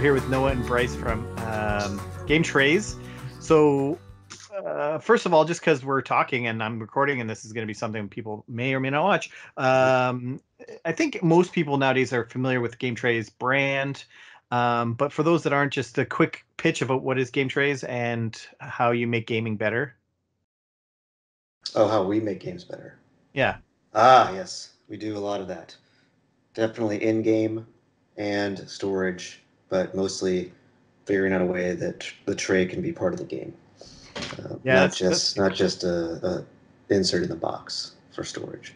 here with Noah and Bryce from Game Trayz. So, first of all, just because we're talking and I'm recording, and this is going to be something people may or may not watch, I think most people nowadays are familiar with Game Trayz brand. But for those that aren't, just a quick pitch about what is Game Trayz and how you make gaming better. Oh, how we make games better. Yeah. Ah, yes, we do a lot of that. Definitely in-game and storage, but mostly figuring out a way that the tray can be part of the game. Yeah, not just a insert in the box for storage.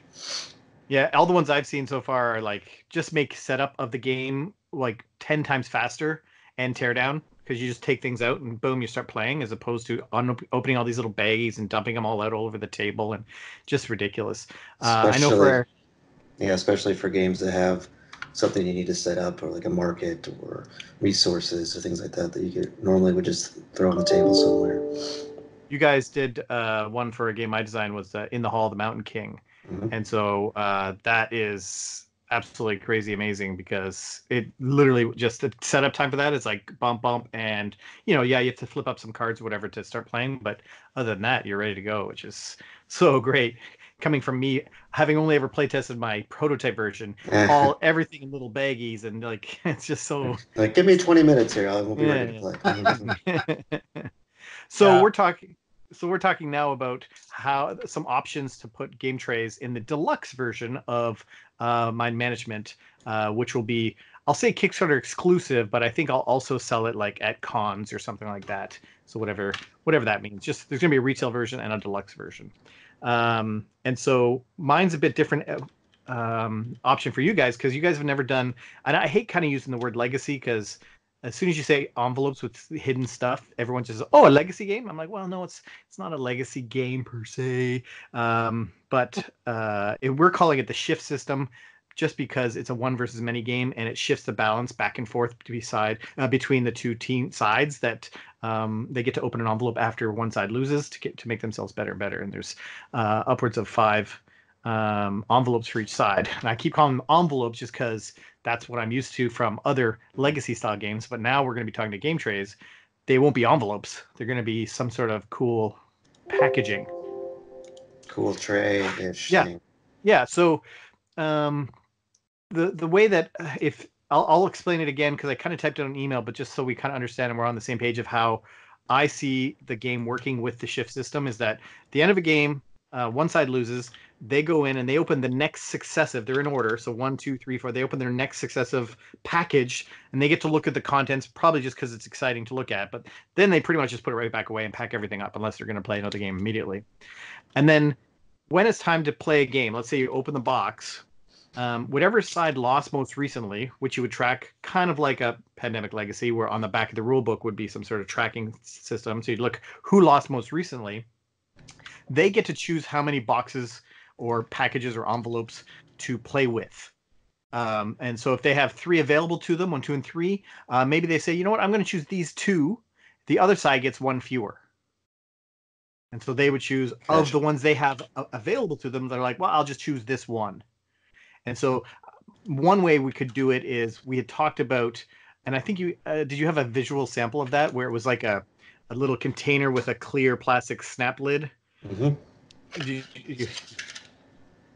Yeah, all the ones I've seen so far are like just make setup of the game like 10 times faster and tear down, because you just take things out and boom, you start playing, as opposed to opening all these little baggies and dumping them all out all over the table, and just ridiculous. I know Especially, for especially for games that have something you need to set up, or like a market or resources or things like that that you could normally would just throw on the table somewhere. you guys did one for a game I designed, was In the Hall of the Mountain King. Mhm. And so that is absolutely crazy amazing, because it literally just the setup time for that is like bump bump, and yeah, you have to flip up some cards or whatever to start playing, but other than that you're ready to go, which is so great, coming from me having only ever play tested my prototype version, everything in little baggies, and like it's just so Like, give me 20 minutes here, I will be ready to yeah. play. So Yeah. we're talking now about how some options to put Game Trayz in the deluxe version of Mind Management, which will be, I'll say, Kickstarter exclusive, but I think I'll also sell it like at cons or something like that. So whatever that means. Just there's gonna be a retail version and a deluxe version. And so mine's a bit different option for you guys, because you guys have never done, and I hate kind of using the word legacy, because as soon as you say envelopes with hidden stuff, everyone just says, "Oh, a legacy game." I'm like, well, no, it's not a legacy game per se, but we're calling it the shift system, just because it's a one versus many game, and it shifts the balance back and forth between the two team sides, that they get to open an envelope after one side loses to make themselves better and better. And there's upwards of 5 envelopes for each side. And I keep calling them envelopes just because that's what I'm used to from other legacy style games. But now we're going to be talking to Game Trayz. They won't be envelopes. They're going to be some sort of cool packaging. Cool tray-ish Yeah. thing. Yeah. So the way that, if I'll explain it again, because I kind of typed it on an email, but just so we kind of understand and we're on the same page of how I see the game working with the shift system, is that at the end of a game, one side loses, they go in and they open the next successive, they're in order, so 1, 2, 3, 4, they open their next successive package, and they get to look at the contents, probably just because it's exciting to look at, but then they pretty much just put it right back away and pack everything up, unless they're going to play another game immediately. And then when it's time to play a game, let's say you open the box, whatever side lost most recently, which you would track kind of like a Pandemic Legacy, where on the back of the rule book would be some sort of tracking system, so you'd look who lost most recently, they get to choose how many boxes or packages or envelopes to play with. And so if they have 3 available to them, 1, 2, and 3, maybe they say, you know what, I'm going to choose these 2. The other side gets 1 fewer. And so they would choose, of the ones they have available to them, they're like, well, I'll just choose this one. And so one way we could do it is, we had talked about, and I think did you have a visual sample of that, where it was like a little container with a clear plastic snap lid? Mm-hmm.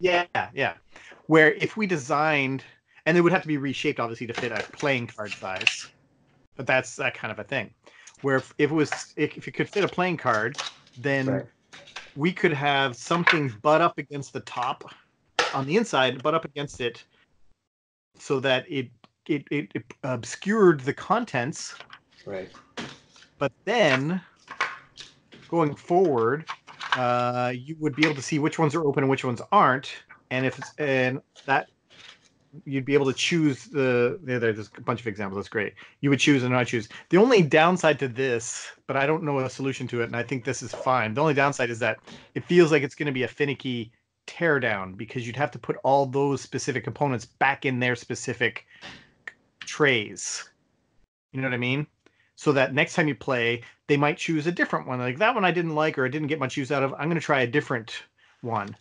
Yeah. Where if we designed, and it would have to be reshaped obviously to fit a playing card size, but that's that kind of a thing. Where if it could fit a playing card, then we could have something butt up against the top on the inside, butt up against it, so that it obscured the contents. Right. But then going forward, you would be able to see which ones are open and which ones aren't, and that you'd be able to choose there's a bunch of examples. That's great. You would choose and not choose. The only downside to this, but I don't know a solution to it, and I think this is fine. The only downside is that it feels like it's going to be a finicky teardown, because you'd have to put all those specific components back in their specific trays. You know what I mean? So that next time you play, they might choose a different one. Like, that one I didn't like, or I didn't get much use out of. I'm going to try a different one,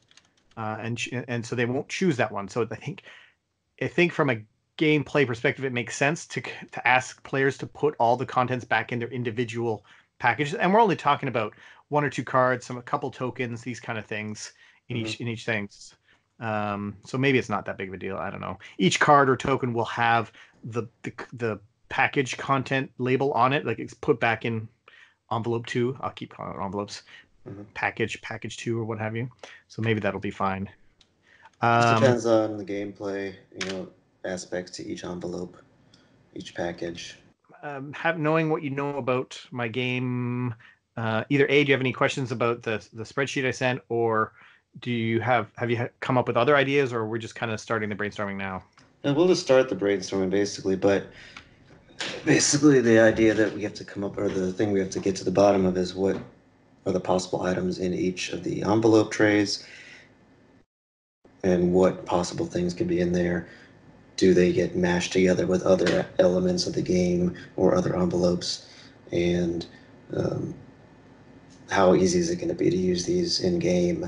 and so they won't choose that one. So I think from a gameplay perspective, it makes sense to ask players to put all the contents back in their individual packages, and we're only talking about 1 or 2 cards, a couple tokens, these kind of things in each thing. So maybe it's not that big of a deal. I don't know. Each card or token will have the package content label on it, like it's put back in envelope 2. I'll keep calling it envelopes. Package 2 or what have you. So maybe that'll be fine. Just depends on the gameplay, aspects to each envelope, each package. Knowing what you know about my game, either A, do you have any questions about the spreadsheet I sent, or do you have you come up with other ideas, or we're just kind of starting the brainstorming now? And we'll just start the brainstorming basically, but basically the idea that we have to come up, or the thing we have to get to the bottom of, is what are the possible items in each of the envelope trays, and what possible things could be in there. Do they get mashed together with other elements of the game or other envelopes? And how easy is it going to be to use these in game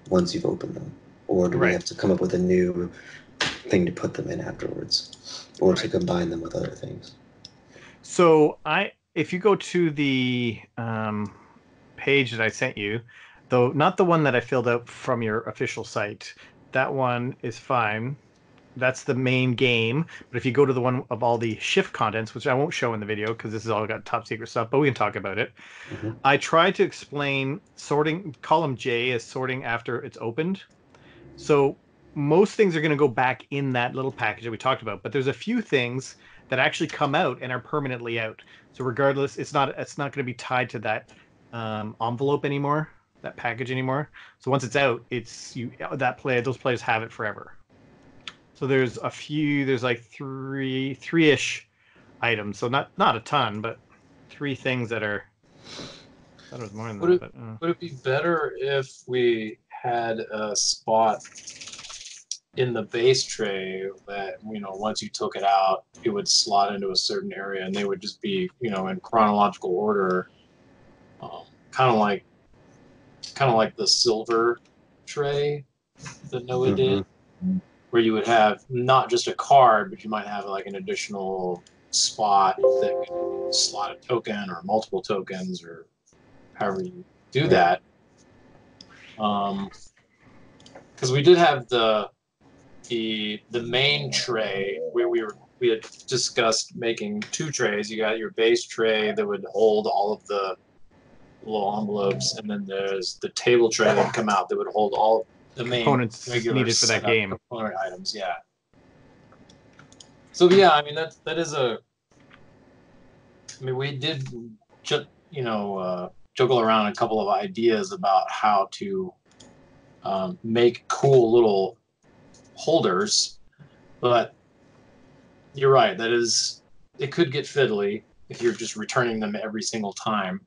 once you've opened them? Or do we have to come up with a new thing to put them in afterwards, or to combine them with other things? So if you go to the page that I sent you, though not the one that I filled out from your official site, that one is fine. That's the main game. But if you go to the one of all the shift contents, which I won't show in the video because this is all got top secret stuff, but we can talk about it. I tried to explain sorting. Column J is sorting after it's opened. So most things are going to go back in that little package that we talked about, but there's a few things that actually come out and are permanently out. So regardless, it's not going to be tied to that envelope anymore, that package anymore. So once it's out, those players have it forever. So there's like three-ish items. So not a ton, but 3 things that are. I thought it was more than that. But, would it be better if we had a spot in the base tray that, once you took it out, it would slot into a certain area, and they would just be, in chronological order, kind of like the silver tray that Noah did, where you would have not just a card, but you might have like an additional spot that could slot a token or multiple tokens, or however you do that. Because we did have the main tray where we had discussed making 2 trays. You got your base tray that would hold all of the little envelopes, and then there's the table tray that would come out that would hold all the main components needed for that game. Component items, yeah. So yeah, I mean that is a. I mean, we did just juggle around a couple of ideas about how to make cool little holders, but you're right. It could get fiddly if you're just returning them every single time.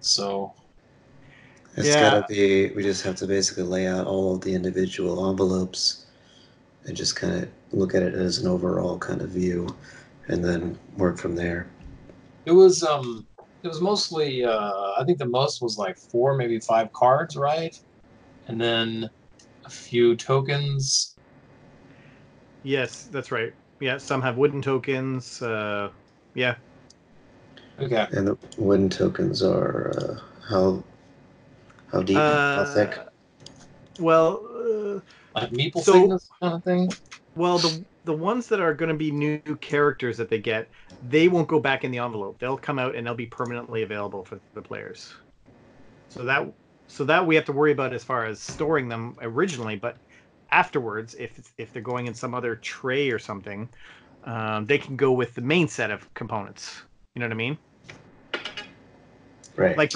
So it's gotta be. We just have to basically lay out all of the individual envelopes and just kind of look at it as an overall kind of view, and then work from there. It was mostly. I think the most was like 4, maybe 5 cards, right? And then a few tokens. Yes, that's right. Yeah, some have wooden tokens. Yeah. Okay. And the wooden tokens are how deep, how thick? Well, like meeple thickness kind of thing. Well, the ones that are going to be new characters that they get, they won't go back in the envelope. They'll come out and they'll be permanently available for the players. So that we have to worry about as far as storing them originally, but afterwards, if they're going in some other tray or something, they can go with the main set of components. You know what I mean? Right.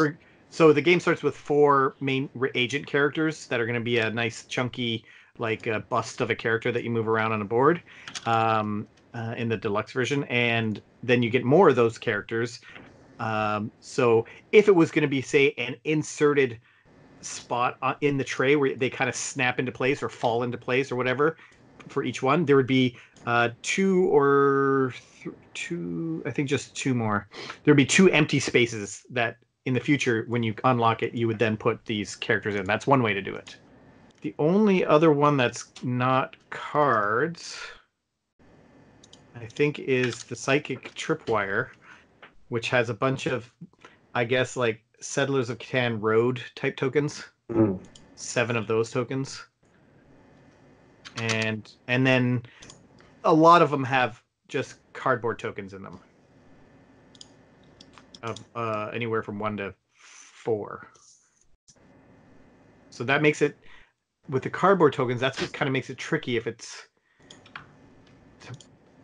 So the game starts with 4 main agent characters that are going to be a nice chunky, like a bust of a character that you move around on a board in the deluxe version, and then you get more of those characters. So if it was going to be, say, an inserted spot in the tray where they kind of snap into place or fall into place or whatever for each one, there would be 2, I think just 2 more. There'd be 2 empty spaces that in the future, when you unlock it, you would then put these characters in. That's one way to do it. The only other one that's not cards, I think, is the Psychic Tripwire, which has a bunch of, I guess, like Settlers of Catan Road type tokens. 7 of those tokens. And then a lot of them have just cardboard tokens in them. Of anywhere from 1 to 4. So that makes it, with the cardboard tokens, that's what kind of makes it tricky if it's...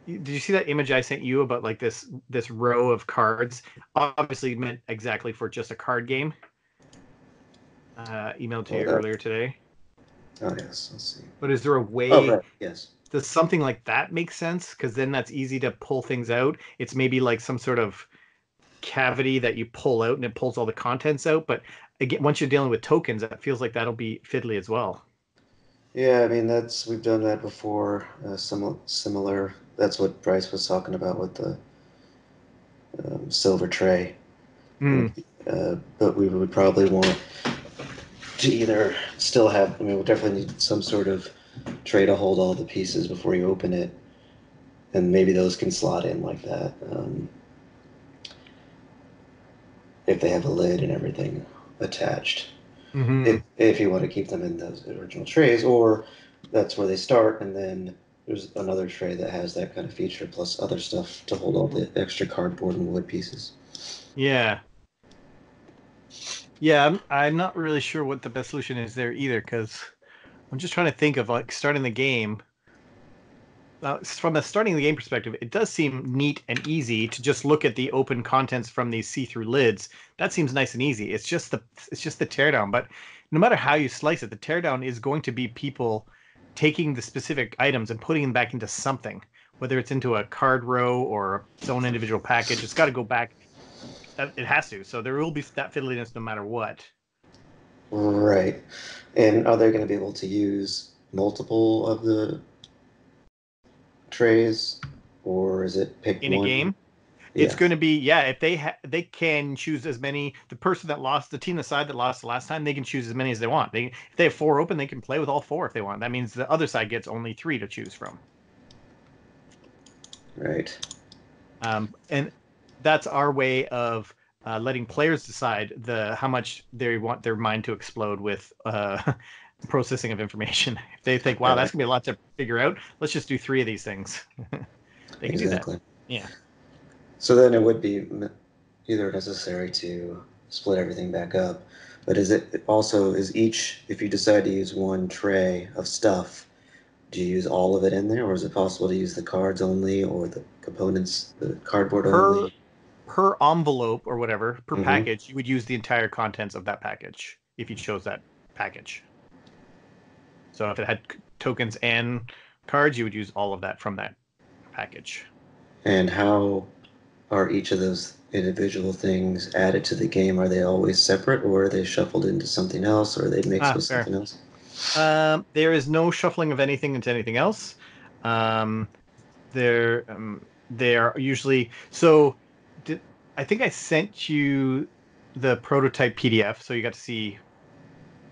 Did you see that image I sent you about like this row of cards? Obviously meant exactly for just a card game. Emailed to you earlier today. Oh, yes. Let's see. But is there a way... Oh, right. Yes. Does something like that make sense? Because then that's easy to pull things out. It's maybe like some sort of cavity that you pull out and it pulls all the contents out. But again, once you're dealing with tokens, it feels like that'll be fiddly as well. Yeah, I mean, we've done that before. Similar. That's what Bryce was talking about with the silver tray. But we would probably want to either still have, I mean, we'll definitely need some sort of tray to hold all the pieces before you open it. And maybe those can slot in like that. If they have a lid and everything attached. If you want to keep them in those original trays, or that's where they start, and then there's another tray that has that kind of feature plus other stuff to hold all the extra cardboard and wood pieces. Yeah, I'm not really sure what the best solution is there either, because I'm just trying to think of like starting the game. From a starting the game perspective, it does seem neat and easy to just look at the open contents from these see-through lids. That seems nice and easy. It's just the teardown. But no matter how you slice it, the teardown is going to be people taking the specific items and putting them back into something, whether it's into a card row or its own individual package. It's got to go back. It has to. So there will be that fiddliness no matter what. Right. And are they going to be able to use multiple of the trays, or is it pick in one? A game? Yeah. It's going to be, if they can choose as many. The person that lost, the team side that lost the last time, they can choose as many as they want. If they have 4 open, they can play with all 4 if they want. That means the other side gets only 3 to choose from. Right. And that's our way of letting players decide how much they want their mind to explode with processing of information. If they think, wow, that's gonna be a lot to figure out, let's just do 3 of these things. They can do that. Yeah. So then it would be either necessary to split everything back up, but is each, if you decide to use one tray of stuff, do you use all of it in there, or is it possible to use the cards only, or the components, the cardboard only? Per envelope or whatever, per package, you would use the entire contents of that package if you chose that package. So if it had tokens and cards, you would use all of that from that package. And how are each of those individual things added to the game? Are they always separate, or are they shuffled into something else, or are they mixed with something else? There is no shuffling of anything into anything else. They are usually... So I think I sent you the prototype PDF, so you got to see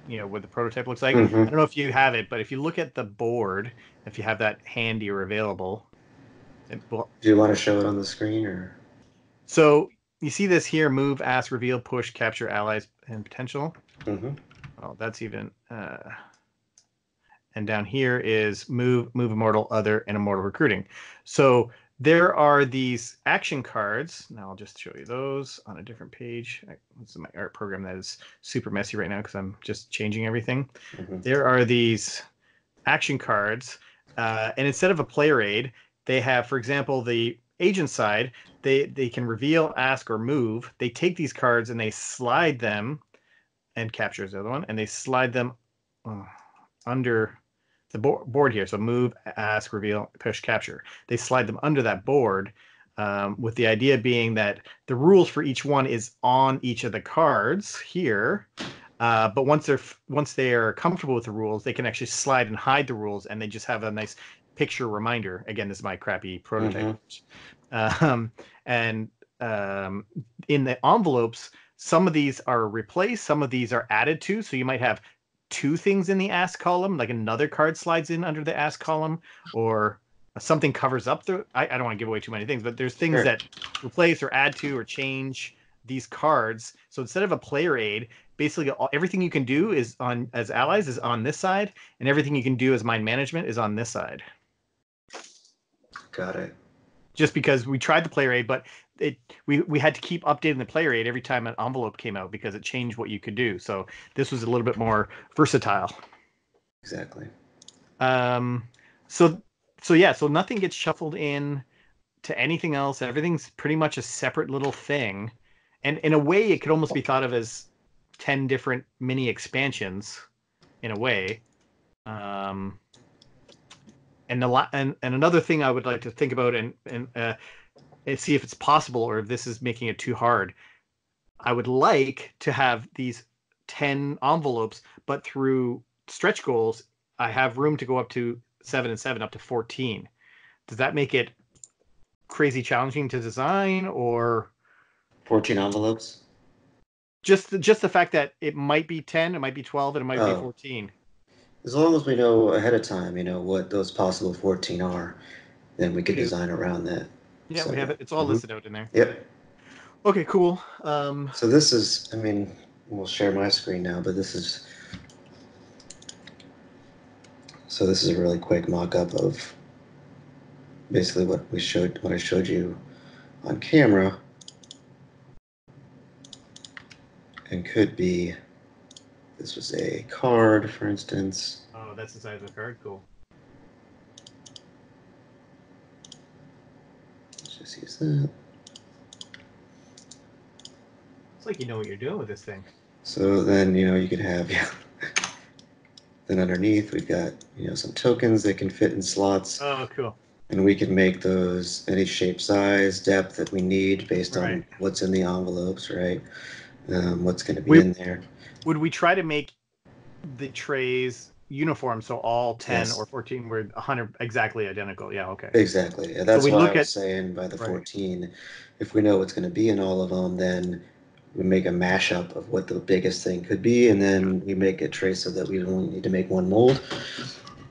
what the prototype looks like. I don't know if you have it, but if you look at the board, if you have that handy or available. Do you want to show it on the screen, or? So you see this here: move, ask, reveal, push, capture, allies, and potential. Oh, that's even. And down here is move, immortal, other, and immortal recruiting. So there are these action cards. Now I'll just show you those on a different page. This is my art program that is super messy right now because I'm just changing everything. There are these action cards, and instead of a player aid, they have, for example, the agent side. They can reveal, ask, or move. They take these cards and they slide them, and capture is the other one, and they slide them under the board here. So move, ask, reveal, push, capture. They slide them under that board, with the idea being that the rules for each one is on each of the cards here. But once they are comfortable with the rules, they can actually slide and hide the rules, and they just have a nice picture reminder. Again, this is my crappy prototype. In the envelopes, some of these are replaced, some of these are added to. So you might have two things in the ask column, like another card slides in under the ask column, or something covers up the. I don't want to give away too many things, but there's things that replace or add to or change these cards. So instead of a player aid, basically everything you can do is on as allies is on this side, and everything you can do as mind management is on this side. Got it. Just because we tried the player aid, but we had to keep updating the player aid every time an envelope came out because it changed what you could do. So this was a little bit more versatile. Exactly. So nothing gets shuffled in to anything else. Everything's pretty much a separate little thing. And in a way, it could almost be thought of as 10 different mini expansions in a way. And another thing I would like to think about and see if it's possible or if this is making it too hard. I would like to have these 10 envelopes, but through stretch goals, I have room to go up to 7 and 7, up to 14. Does that make it crazy challenging to design, or 14 envelopes? Just the fact that it might be 10, it might be 12, and it might be 14. As long as we know ahead of time, what those possible 14 are, then we could design around that. Yeah, we have it. It's all listed out in there. Yep. Okay, cool. So this is, we'll share my screen now, but this is a really quick mock-up of basically what I showed you on camera, and could be, this was a card, for instance. Oh, that's the size of the card. Cool. Let's just use that. It's like you know what you're doing with this thing. So then, you could have, then underneath we've got, some tokens that can fit in slots. Oh, cool. And we can make those any shape, size, depth that we need based on what's in the envelopes, right? What's going to be in there. Would we try to make the trays uniform so all 10 or 14 were 100 exactly identical? Yeah, okay. Exactly. Yeah, that's what I was saying by the 14. If we know what's going to be in all of them, then we make a mashup of what the biggest thing could be, and then we make a tray so that we only need to make one mold.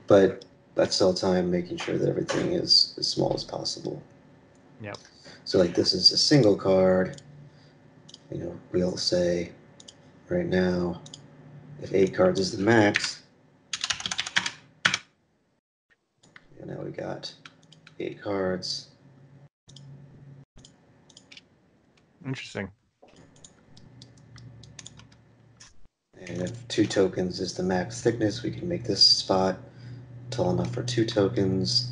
But at still time making sure that everything is as small as possible. Yep. So like this is a single card. We'll say right now, if 8 cards is the max, and now we got 8 cards. Interesting. And if 2 tokens is the max thickness, we can make this spot tall enough for 2 tokens.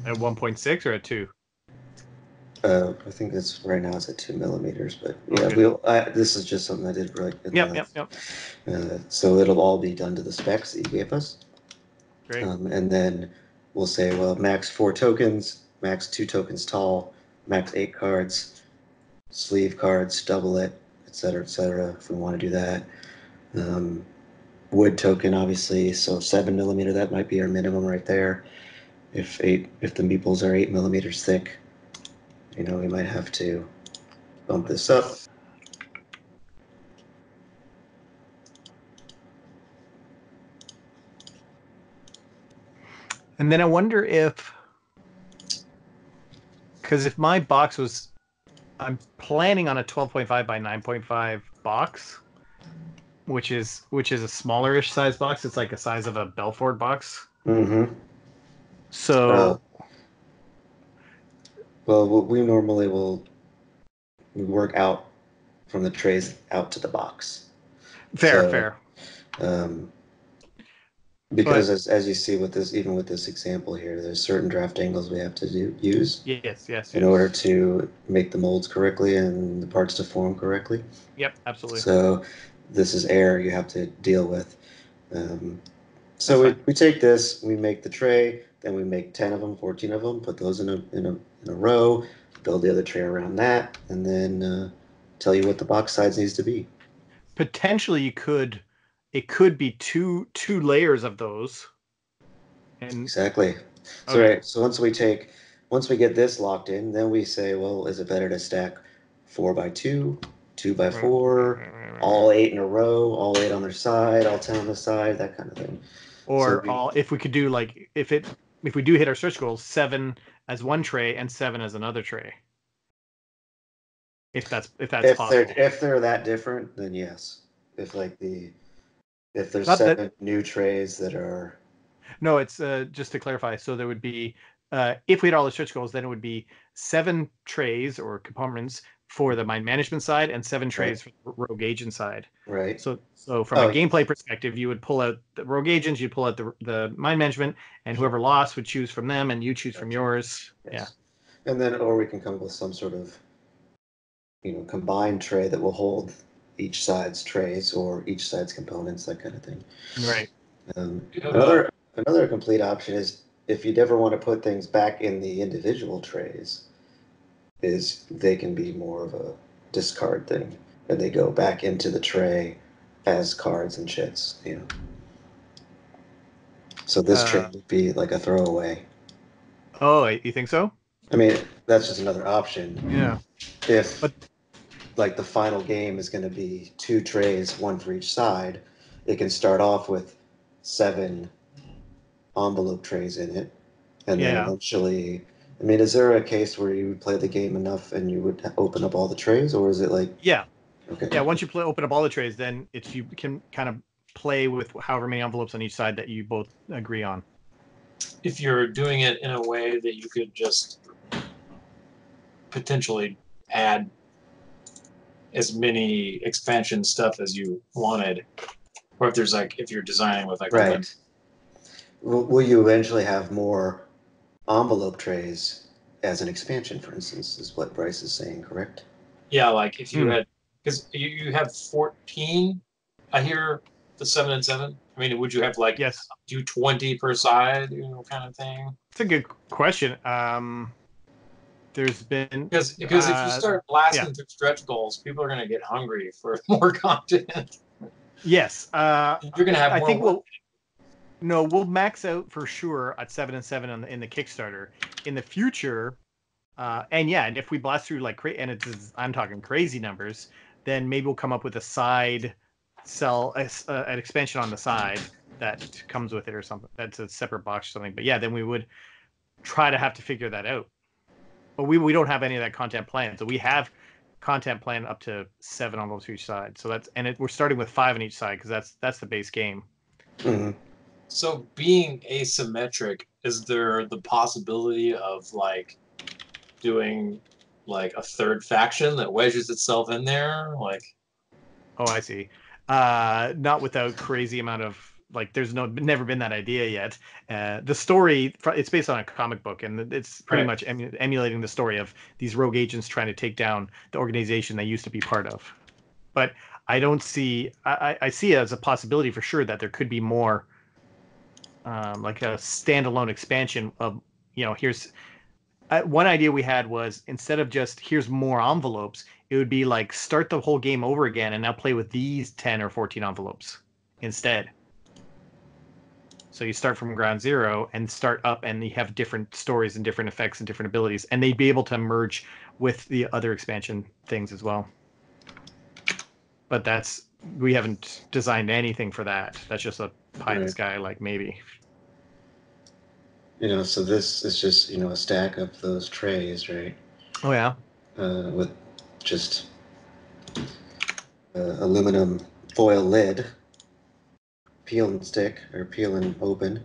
At 1.6 or at 2? I think it's right now it's at 2 millimeters, but yeah, this is just something I did right. Yep. So it'll all be done to the specs that you gave us. Great. And then we'll say, well, max 4 tokens, max 2 tokens tall, max 8 cards, sleeve cards, double it, etc., if we want to do that. Wood token, obviously, so 7 millimeter, that might be our minimum right there. If the meeples are 8 millimeters thick, we might have to bump this up. And then I wonder because if my box was, I'm planning on a 12.5 by 9.5 box, which is a smaller-ish size box. It's like the size of a Belfort box. Mm-hmm. So, well, what we normally we work out from the trays out to the box. Fair. Because as you see with this, even with this example here, there's certain draft angles we have to use. Yes. In order to make the molds correctly and the parts to form correctly. Yep, absolutely. So this is error you have to deal with. So we take this, we make the tray, then we make 10 of them, 14 of them, put those in a row, build the other tray around that, and then tell you what the box size needs to be. Potentially, it could be two layers of those. Exactly. So okay. So once we get this locked in, then we say, well, is it better to stack 4 by 2 2x4, all 8 in a row, all 8 on their side, all 10 on the side, that kind of thing. Or if we could do like if we do hit our stretch goals, 7 as one tray and 7 as another tray. If that's possible. If they're that different, then yes. If there's Not 7 new trays that are. No, it's just to clarify. So there would be if we had all the stretch goals, then it would be 7 trays or compartments for the mind management side and 7 trays for the rogue agent side. Right. So from a gameplay perspective, you would pull out the rogue agents, you'd pull out the mind management, and whoever lost would choose from them, and you choose from yours. Yes. Yeah. And then, or we can come up with some sort of, combined tray that will hold each side's trays or each side's components, that kind of thing. Right. Another complete option is if you'd ever want to put things back in the individual trays, is they can be more of a discard thing, and they go back into the tray as cards and chits. So this tray would be like a throwaway. Oh, you think so? I mean, that's just another option. Yeah. If the final game is going to be 2 trays, 1 for each side, it can start off with 7 envelope trays in it, and then eventually. I mean, is there a case where you would play the game enough and you would open up all the trays, or is it like? Yeah. Okay. Yeah. Once you open up all the trays, then you can kind of play with however many envelopes on each side that you both agree on. If you're doing it in a way that you could just potentially add as many expansion stuff as you wanted, or if you're designing with right. Will you eventually have more envelope trays as an expansion, for instance, is what Bryce is saying, correct? Yeah, like if you had, because you have 14, I hear the 7 and 7. I mean, would you have do 20 per side, kind of thing? It's a good question. There's been because if you start blasting through stretch goals, people are going to get hungry for more content. Yes, you're going to have. I think we'll max out for sure at 7 and 7 in the Kickstarter. In the future, and if we blast through I'm talking crazy numbers, then maybe we'll come up with a side sell an expansion on the side that comes with it or something. That's a separate box or something. But then we would try to have to figure that out. But we don't have any of that content planned. So we have content planned up to 7 envelopes for each side. So we're starting with 5 on each side because that's the base game. Mm-hmm. So being asymmetric, is there the possibility of doing a third faction that wedges itself in there? Oh, I see. Not without crazy amount of there's never been that idea yet. The story, it's based on a comic book, and it's pretty much emulating the story of these rogue agents trying to take down the organization they used to be part of. But I don't see. I see it as a possibility for sure that there could be more. Like a standalone expansion of, here's one idea we had was instead of just here's more envelopes, it would be start the whole game over again and now play with these 10 or 14 envelopes instead. So you start from ground zero and start up, and you have different stories and different effects and different abilities, and they'd be able to merge with the other expansion things as well. But we haven't designed anything for that. That's just a pie in the sky, maybe. So this is just, a stack of those trays, right? Oh, yeah. With just aluminum foil lid, peel and stick, or peel and open.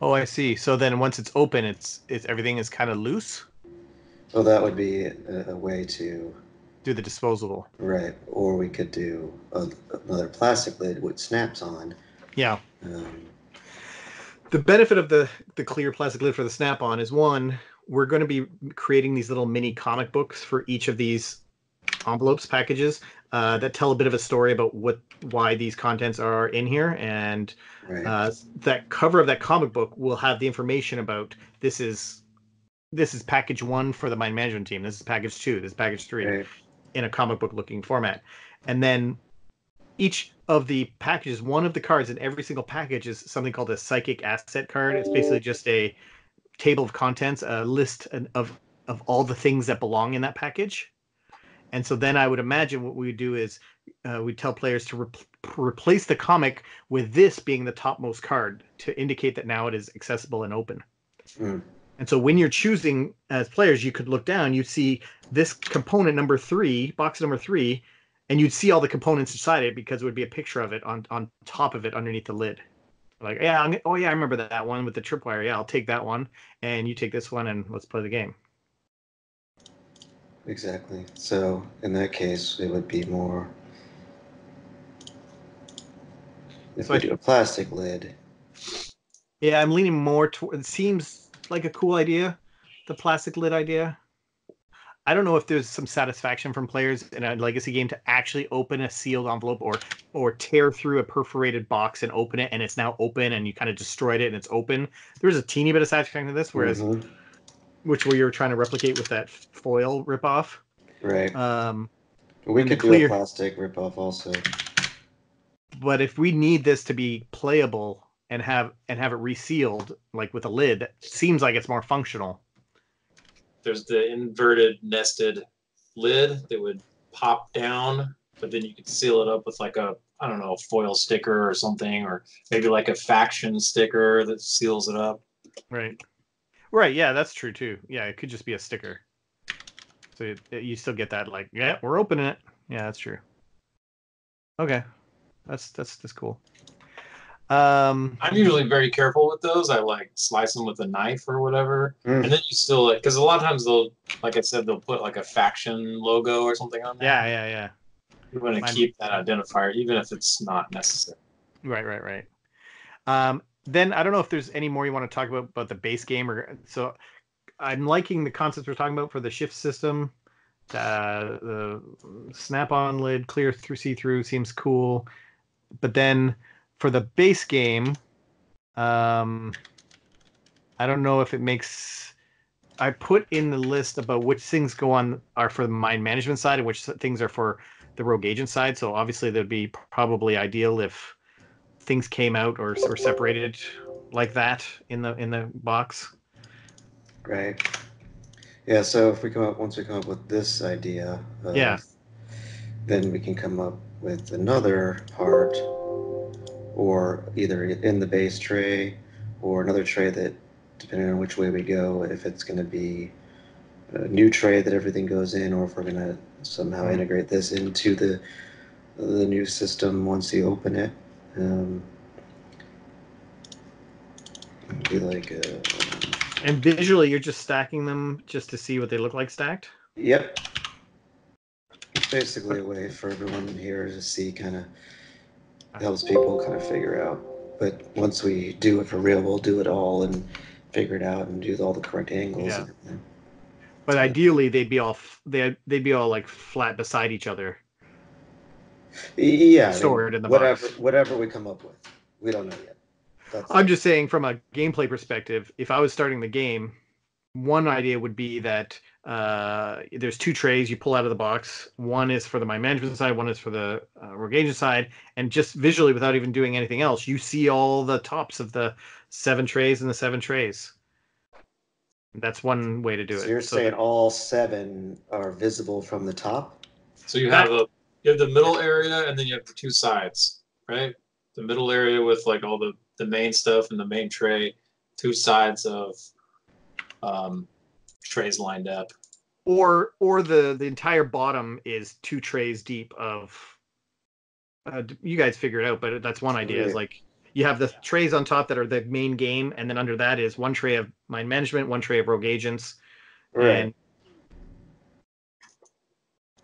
Oh, I see. So then once it's open, it's everything is kind of loose? Well, that would be a way to do the disposable. Right. Or we could do another plastic lid with snaps on. Yeah. The benefit of the clear plastic lid for the snap-on is, one, we're going to be creating these little mini comic books for each of these envelopes packages that tell a bit of a story about why these contents are in here, and that cover of that comic book will have the information about this is package 1 for the mind management team, this is package 2, this is package 3, in a comic book looking format. And then each of the packages, one of the cards in every single package is something called a psychic asset card. It's basically just a table of contents, a list of all the things that belong in that package. And so then I would imagine what we would do is we'd tell players to replace the comic with this being the topmost card to indicate that now it is accessible and open. And so when you're choosing as players, you could look down, you'd see this component number 3, box number 3, and you'd see all the components inside it because it would be a picture of it on top of it underneath the lid. Like, yeah, oh yeah, I remember that one with the tripwire. Yeah, I'll take that one, and you take this one, and let's play the game. Exactly. So in that case, it would be more. If we do a plastic lid. Yeah, I'm leaning more toward. It seems like a cool idea, the plastic lid idea. I don't know if there's some satisfaction from players in a legacy game to actually open a sealed envelope or tear through a perforated box and open it, and it's now open, and you kind of destroyed it and it's open. There's a teeny bit of satisfaction to this, whereas which we were trying to replicate with that foil ripoff. Right. We could do a plastic ripoff also. But if we need this to be playable and have it resealed, like with a lid, it seems like it's more functional. There's the inverted nested lid that would pop down, but then you could seal it up with like a, I don't know, foil sticker or something, or maybe like a faction sticker that seals it up. Right. Right. Yeah, that's true too. Yeah, it could just be a sticker. So you still get that, like, yeah, we're opening it. Yeah, that's true. Okay. That's cool. I'm usually very careful with those. I like slice them with a knife or whatever, and then you still, because a lot of times they'll, like I said, they'll put like a faction logo or something on there. Yeah. You want to keep that identifier, even if it's not necessary. Right. Then I don't know if there's any more you want to talk about the base game, or so. I'm liking the concepts we're talking about for the shift system. The snap-on lid, clear through, see-through seems cool, but then for the base game, I don't know if it makes. I put in the list about which things are for the mind management side and which things are for the rogue agent side. So obviously that'd be probably ideal if things came out or separated like that in the box. Right. Yeah. So if once we come up with this idea, then we can come up with another part, or either in the base tray or another tray that, depending on which way we go, if it's going to be a new tray that everything goes in, or if we're going to somehow integrate this into the new system once you open it. Be like and visually you're just stacking them just to see what they look like stacked? Yep. It's basically a way for everyone here to see, kind of helps people kind of figure out. But once we do it for real, we'll do it all and figure it out and do all the correct angles. Yeah. But ideally they'd be all like flat beside each other. Yeah. Stored in the box. Whatever we come up with. We don't know yet. I'm just saying, from a gameplay perspective, if I was starting the game, one idea would be that there's 2 trays you pull out of the box. One is for the mind management side, one is for the rogue agent side, and just visually, without even doing anything else, you see all the tops of the 7 trays and the 7 trays. That's one way to do it. So you're saying all 7 are visible from the top? So you have the middle area, and then you have the 2 sides, right? The middle area with like all the main stuff and the main tray, 2 sides of trays lined up. Or the entire bottom is 2 trays deep of. You guys figure it out, but that's one idea. Right. Is like you have the trays on top that are the main game, and then under that is 1 tray of mind management, 1 tray of rogue agents, right. And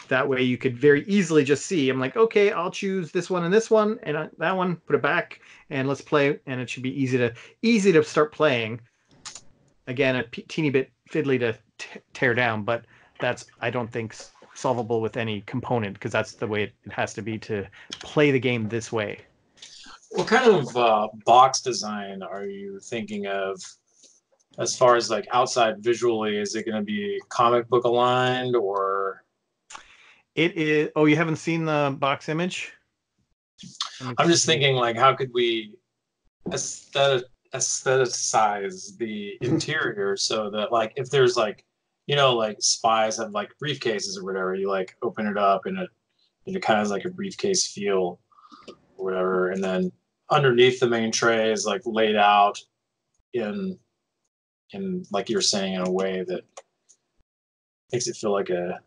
that way you could very easily just see, I'm like, okay, I'll choose this one and this one and that one, put it back, and let's play. And it should be easy to start playing. Again, a teeny bit fiddly to tear down, but that's, I don't think, solvable with any component, because that's the way it has to be to play the game this way. What kind of box design are you thinking of as far as like outside visually? Is it going to be comic book aligned, or? It is. Oh, you haven't seen the box image? I'm just thinking, like, how could we aestheticize the interior so that, like, if there's like, like spies have like briefcases or whatever. You like open it up and it kind of has like a briefcase feel or whatever. And then underneath the main tray is like laid out in like you're saying, in a way that makes it feel like an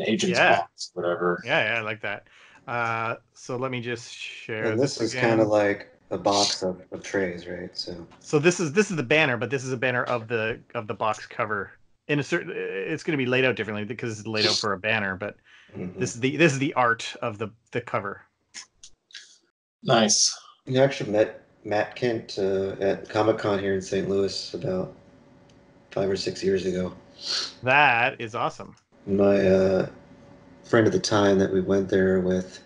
agent's box, whatever. Yeah, I like that. So let me just share. And this is kind of like a box of trays, right? So this is the banner, but this is a banner of the box cover. In a certain, it's going to be laid out differently because it's laid out for a banner, but this is the art of the cover. Nice. You actually met Matt Kent at Comic-Con here in St. Louis about 5 or 6 years ago. That is awesome. My friend at the time that we went there with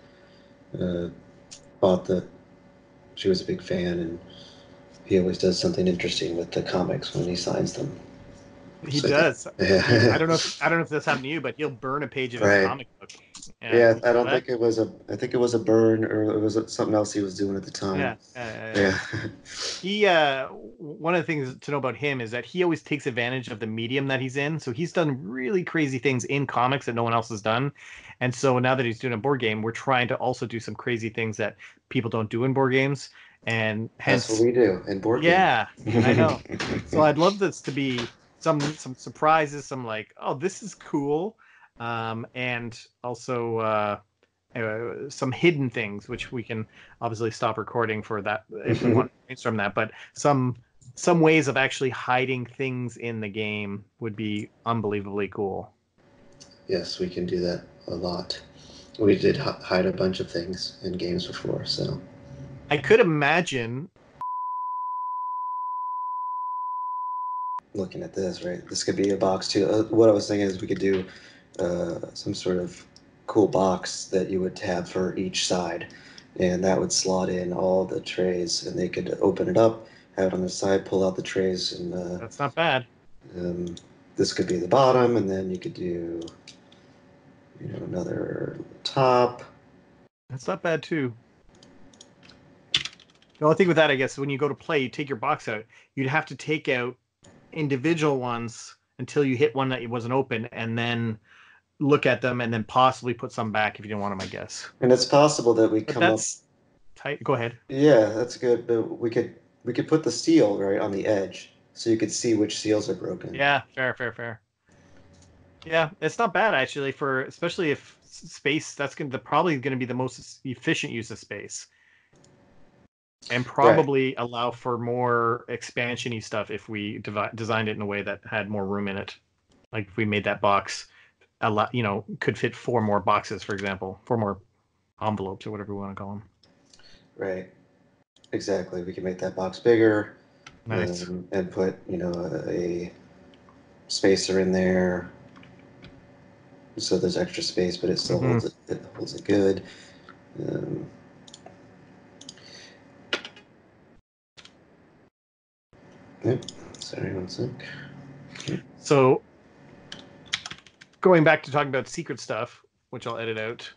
she was a big fan, and he always does something interesting with the comics when he signs them. He does. Yeah. I don't know if this happened to you, but he'll burn a page of his comic book. Yeah, I don't think it was I think it was a burn, or it was something else he was doing at the time. Yeah. He one of the things to know about him is that he always takes advantage of the medium that he's in. So he's done really crazy things in comics that no one else has done. And so now that he's doing a board game, we're trying to also do some crazy things that people don't do in board games. And hence, that's what we do in board games. Yeah, I know. So I'd love this to be some surprises, some like, oh, this is cool, and also some hidden things, which we can obviously stop recording for that if we want to brainstorm that. But some ways of actually hiding things in the game would be unbelievably cool. Yes, we can do that a lot. We did hide a bunch of things in games before, so I could imagine. Looking at this, right? This could be a box too. What I was thinking is we could do some sort of cool box that you would have for each side, and that would slot in all the trays, and they could open it up, have it on the side, pull out the trays, and that's not bad. This could be the bottom, and then you could do, another top. That's not bad too. The only thing with that, I guess, when you go to play, you take your box out, you'd have to take out individual ones until you hit one that wasn't open, and then look at them, and then possibly put some back if you didn't want them, I guess. And it's possible that we come up tight. Go ahead. Yeah, that's good. But we could put the seal right on the edge, so you could see which seals are broken. Yeah, fair. Yeah, it's not bad actually, especially if space. That's probably going to be the most efficient use of space. And probably allow for more expansion-y stuff if we designed it in a way that had more room in it. Like if we made that box, could fit 4 more boxes, for example, 4 more envelopes or whatever we want to call them. Right. Exactly. We can make that box bigger. Nice. And put, a spacer in there, so there's extra space, but it still holds it good. Sorry, one sec. So, going back to talking about secret stuff, which I'll edit out.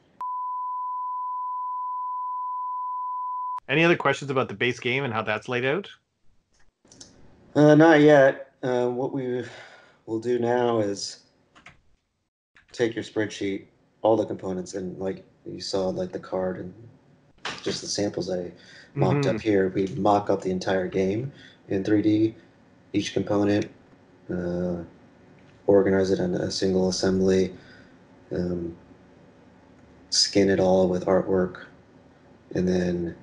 Any other questions about the base game and how that's laid out? Not yet. What we will do now is take your spreadsheet, all the components, and like you saw, like the card and just the samples I mocked up here. We mock up the entire game in 3D, each component, organize it in a single assembly, skin it all with artwork, and then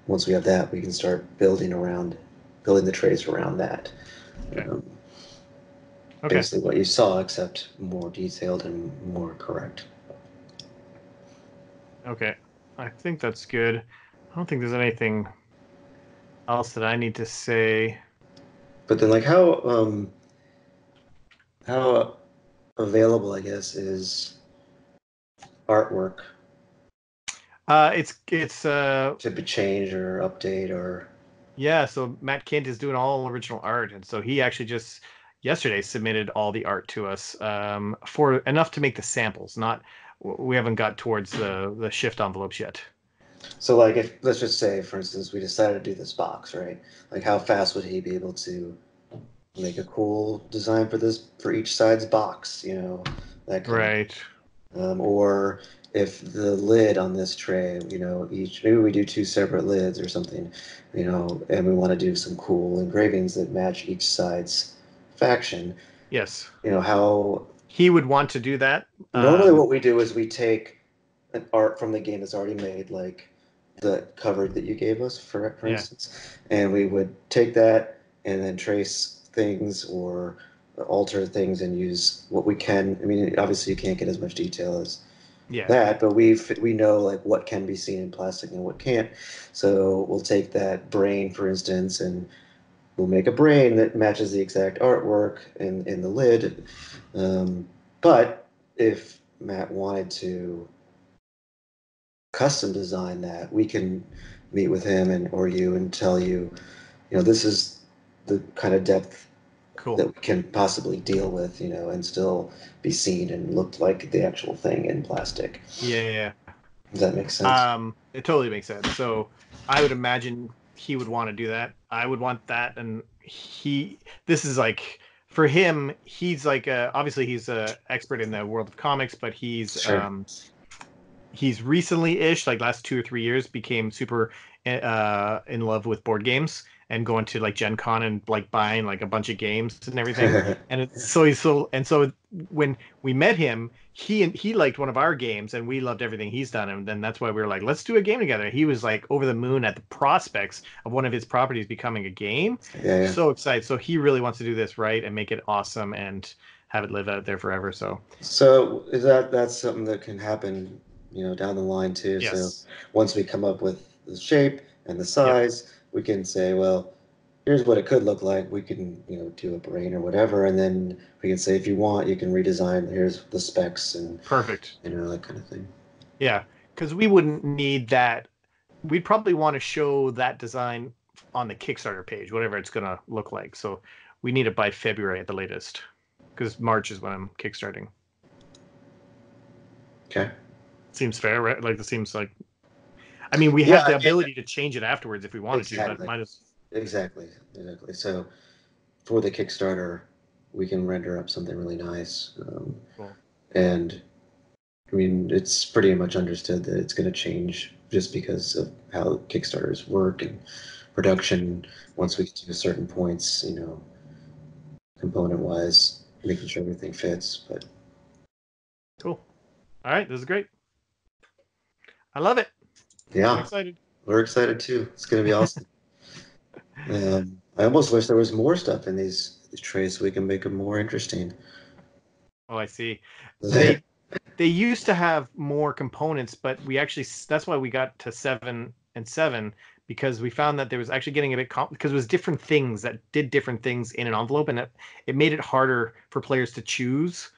once we have that, we can start building the trays around that. Okay. Basically what you saw, except more detailed and more correct. Okay, I think that's good. I don't think there's anything else that I need to say. But then, like, how available, I guess, is artwork? It's to be changed or update or. Yeah, so Matt Kent is doing all original art, and so he actually just yesterday submitted all the art to us for enough to make the samples. We haven't got towards the shift envelopes yet. So, like, if let's just say, for instance, we decided to do this box, right? Like, how fast would he be able to make a cool design for each side's box, that kind of. Right. Or if the lid on this tray, maybe we do two separate lids or something, and we want to do some cool engravings that match each side's faction. Yes. How He would want to do that. normally what we do is we take an art from the game that's already made, like the cover that you gave us, for Yeah. instance, and we would take that and then trace things or alter things and use what we can. I mean, obviously you can't get as much detail as Yeah. that, but we know like what can be seen in plastic and what can't. So we'll take that brain, for instance, and we'll make a brain that matches the exact artwork in the lid. But if Matt wanted to custom design that, we can meet with him or you and tell you, this is the kind of depth Cool. that we can possibly deal with, and still be seen and look like the actual thing in plastic. Yeah. Does that make sense? It totally makes sense. So I would imagine he would want to do that. I would want that, and this is like for him. He's like obviously he's a expert in the world of comics, but Sure. He's recently-ish, like last 2 or 3 years, became super in love with board games and going to like Gen Con and like buying like a bunch of games and everything. And so when we met him, he liked one of our games and we loved everything he's done. And then that's why we were like, let's do a game together. He was like over the moon at the prospects of one of his properties becoming a game. Yeah. So excited. So he really wants to do this right and make it awesome and have it live out there forever. So is that's something that can happen, down the line too. yes. So once we come up with the shape and the Yep. size, we can say, well, here's what it could look like. We can, do a brain or whatever, and then we can say, if you want, you can redesign. Here's the specs and Perfect. that kind of thing. Yeah, because we wouldn't need that. We'd probably want to show that design on the Kickstarter page, whatever it's going to look like. So we need it by February at the latest, because March is when I'm kickstarting. Okay. Seems fair, right? Like, it seems like. I mean, we have the ability to change it afterwards if we wanted to, but might as. Exactly. So for the Kickstarter, we can render up something really nice. Cool. And I mean, it's pretty much understood that it's going to change just because of how Kickstarters work and production. Once we get to certain points, component-wise, making sure everything fits. But cool. All right, this is great. I love it. Yeah, I'm excited. We're excited too. It's going to be awesome. I almost wish there was more stuff in these trays so we can make them more interesting. Oh, I see. They used to have more components, but that's why we got to 7 and 7, because we found that there was actually getting a bit because it was different things that did different things in an envelope, and it made it harder for players to choose.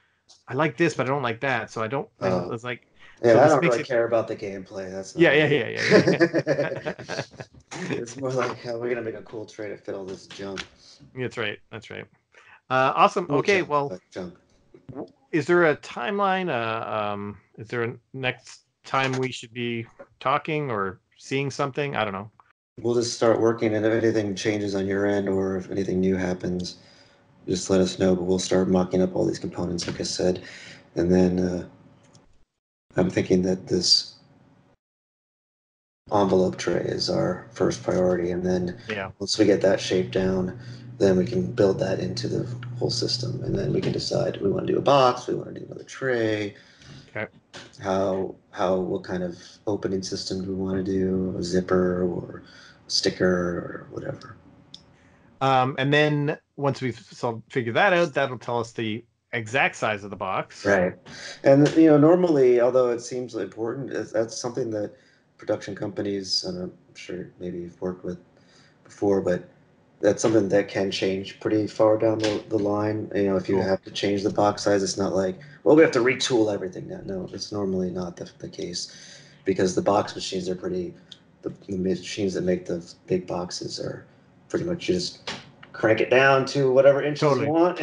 I like this, but I don't like that, so I don't. And it's like, yeah, so I don't really care about the gameplay. That's not yeah. It's more like how we're gonna make a cool tray to fit all this junk. That's right. Awesome. Cool okay, junk, well, junk. Is there a timeline? Is there a next time we should be talking or seeing something? I don't know. We'll just start working, and if anything changes on your end or if anything new happens, just let us know. But we'll start mocking up all these components, like I said, and then I'm thinking that this envelope tray is our first priority, and then once we get that shape down, then we can build that into the whole system, and then we can decide, do we want to do a box, we want to do another tray, what kind of opening system do we want to do, a zipper or a sticker or whatever. And then once we've figured that out, that'll tell us the exact size of the box. Right. And normally, although it seems important, that's something that production companies, and I'm sure maybe you've worked with before, but that's something that can change pretty far down the line. If you have to change the box size, it's not like, well, we have to retool everything now. No, it's normally not the case, because the box machines are the machines that make the big boxes are pretty much just crank it down to whatever inches you want.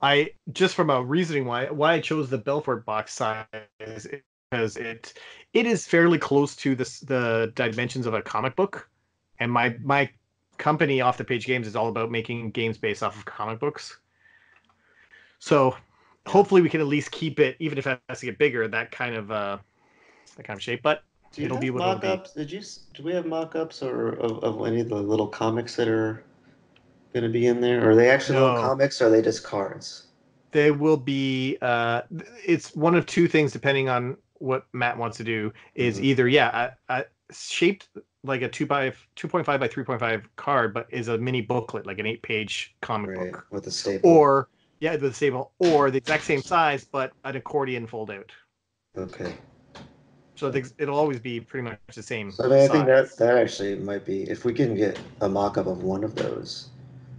I just from a reasoning why I chose the Belfort box size is because it is fairly close to the dimensions of a comic book, and my company, Off the Page Games, is all about making games based off of comic books. So hopefully we can at least keep it, even if it has to get bigger, that kind of shape. But Do you it'll be have what it'll be. mock-ups? Do we have mock-ups or of any of the little comics that are going to be in there? Are they actually little No. comics, or are they just cards? They will be. It's one of two things, depending on what Matt wants to do. Is either shaped like a 2.5 by 3.5 card, but is a mini booklet, like an 8-page comic book, with a staple. or the staple, or the exact same size but an accordion fold out. Okay. So it'll always be pretty much the same. So I mean, I think size. that actually might be, if we can get a mock-up of one of those,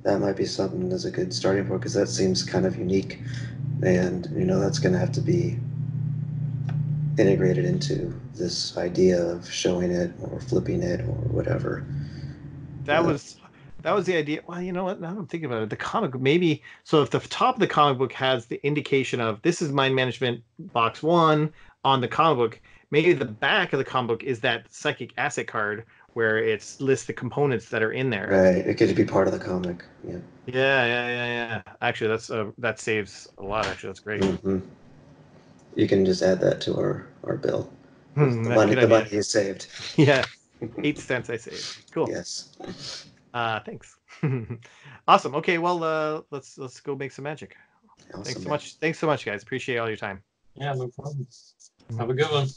that might be something as a good starting point, because that seems kind of unique, and that's going to have to be integrated into this idea of showing it or flipping it or whatever. That was the idea. Well, you know what? Now I'm thinking about it. The comic book, maybe. So if the top of the comic book has the indication of this is Mind Management Box 1 on the comic book, maybe the back of the comic book is that psychic asset card where it lists the components that are in there. Right. It could be part of the comic. Yeah. Yeah. Actually, that saves a lot. Actually, that's great. Mm-hmm. You can just add that to our bill. The money you saved. Yeah. 8 cents I saved. Cool. Yes. Thanks. Awesome. Okay, well, let's go make some magic. Awesome, Thanks so much. Thanks so much, guys. Appreciate all your time. Yeah, no problem. Have a good one.